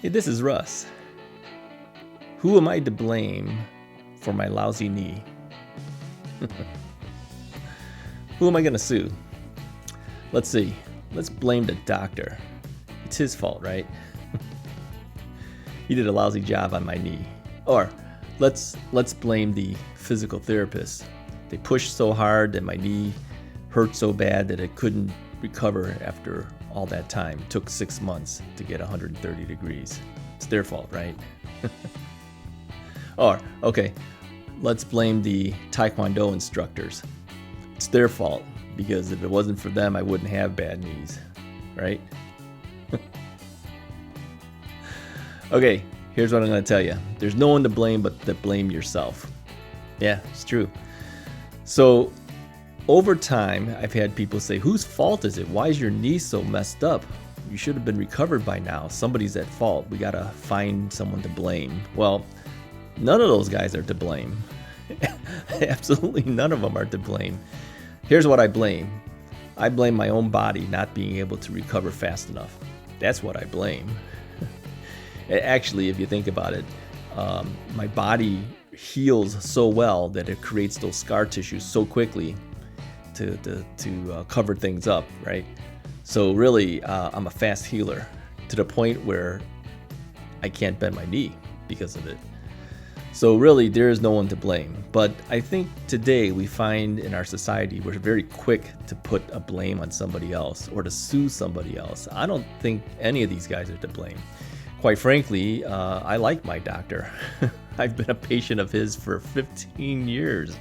Hey, this is Russ. Who am I to blame for my lousy knee? Who am I going to sue? Let's see. Let's blame the doctor. It's his fault, right? He did a lousy job on my knee. Or let's blame the physical therapist. They pushed so hard that my knee hurt so bad that it couldn't recover after all that time. It took 6 months to get 130 degrees. It's their fault, right? Or, okay, let's blame the Taekwondo instructors. It's their fault, because if it wasn't for them, I wouldn't have bad knees, right? Okay, here's what I'm going to tell you. There's no one to blame but to blame yourself. Yeah, it's true. So, over time, I've had people say, whose fault is it? Why is your knee so messed up? You should have been recovered by now. Somebody's at fault. We got to find someone to blame. Well, none of those guys are to blame. Absolutely none of them are to blame. Here's what I blame. I blame my own body not being able to recover fast enough. That's what I blame. Actually, if you think about it, my body heals so well that it creates those scar tissues so quickly to cover things up, right? So really, I'm a fast healer to the point where I can't bend my knee because of it. So really, there is no one to blame. But I think today we find in our society we're very quick to put a blame on somebody else or to sue somebody else. I don't think any of these guys are to blame. Quite frankly, I like my doctor. I've been a patient of his for 15 years.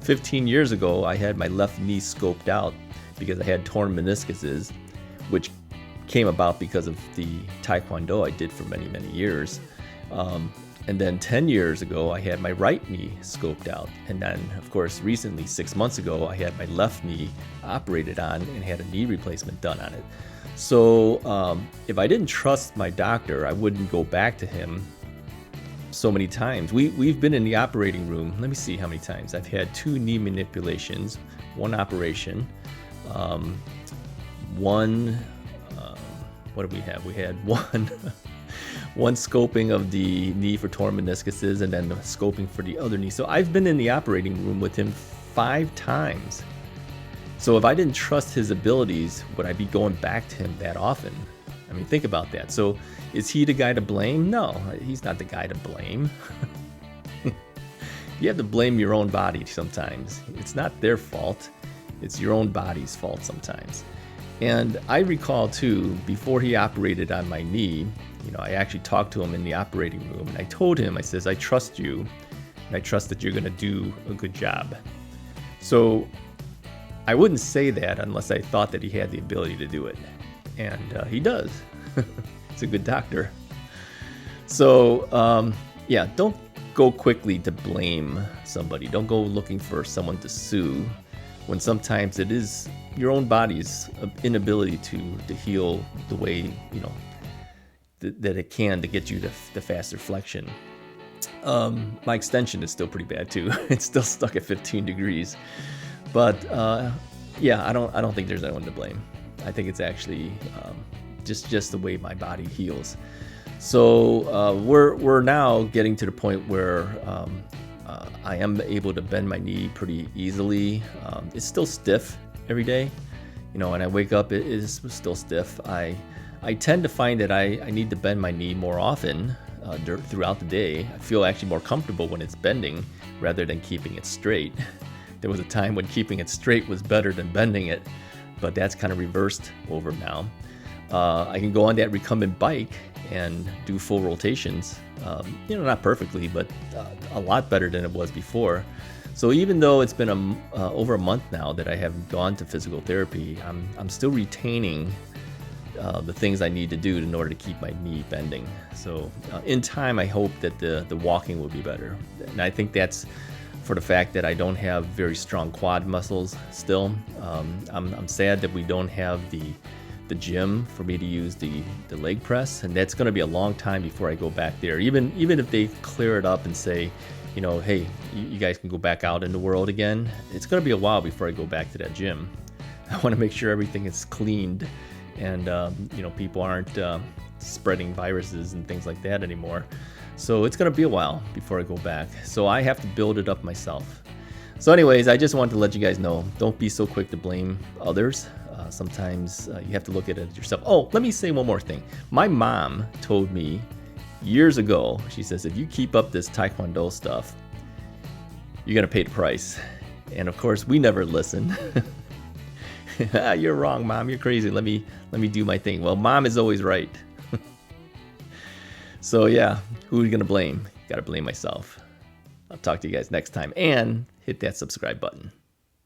15 years ago, I had my left knee scoped out because I had torn meniscuses, which came about because of the Taekwondo I did for many, many years. And then 10 years ago, I had my right knee scoped out. And then, of course, recently, 6 months ago, I had my left knee operated on and had a knee replacement done on it. So if I didn't trust my doctor, I wouldn't go back to him so many times. We've been in the operating room. Let me see how many times. I've had 2 knee manipulations, 1 operation, what did we have? We had one scoping of the knee for torn meniscuses and then the scoping for the other knee. So I've been in the operating room with him 5 times. So if I didn't trust his abilities, would I be going back to him that often? I mean, think about that. So is he the guy to blame? No, he's not the guy to blame. You have to blame your own body sometimes. It's not their fault. It's your own body's fault sometimes. And I recall too, before he operated on my knee, I actually talked to him in the operating room and I told him, I says, I trust you and I trust that you're going to do a good job. So I wouldn't say that unless I thought that he had the ability to do it. And he does. He's a good doctor. So, don't go quickly to blame somebody. Don't go looking for someone to sue when sometimes it is your own body's inability to heal the way, that it can to get you the faster flexion. My extension is still pretty bad too. It's still stuck at 15 degrees. But I don't think there's anyone to blame. I think it's actually just the way my body heals. So we're now getting to the point where I am able to bend my knee pretty easily. It's still stiff every day, when I wake up it is still stiff. I tend to find that I need to bend my knee more often throughout the day. I feel actually more comfortable when it's bending rather than keeping it straight. There was a time when keeping it straight was better than bending it, but that's kind of reversed over now. I can go on that recumbent bike and do full rotations, not perfectly, but a lot better than it was before. So even though it's been over a month now that I have gone to physical therapy, I'm still retaining the things I need to do in order to keep my knee bending. So in time, I hope that the walking will be better. And I think that's for the fact that I don't have very strong quad muscles still. I'm sad that we don't have the gym for me to use the leg press, and that's going to be a long time before I go back there. Even if they clear it up and say, hey, you guys can go back out in the world again, it's going to be a while before I go back to that gym. I want to make sure everything is cleaned and people aren't spreading viruses and things like that anymore. So it's going to be a while before I go back. So I have to build it up myself. So anyways, I just wanted to let you guys know, don't be so quick to blame others. Sometimes you have to look at it yourself. Oh, let me say one more thing. My mom told me years ago, she says, if you keep up this Taekwondo stuff, you're going to pay the price. And of course, we never listen. You're wrong, Mom. You're crazy. Let me do my thing. Well, Mom is always right. So yeah, who are you going to blame? Got to blame myself. I'll talk to you guys next time, and hit that subscribe button.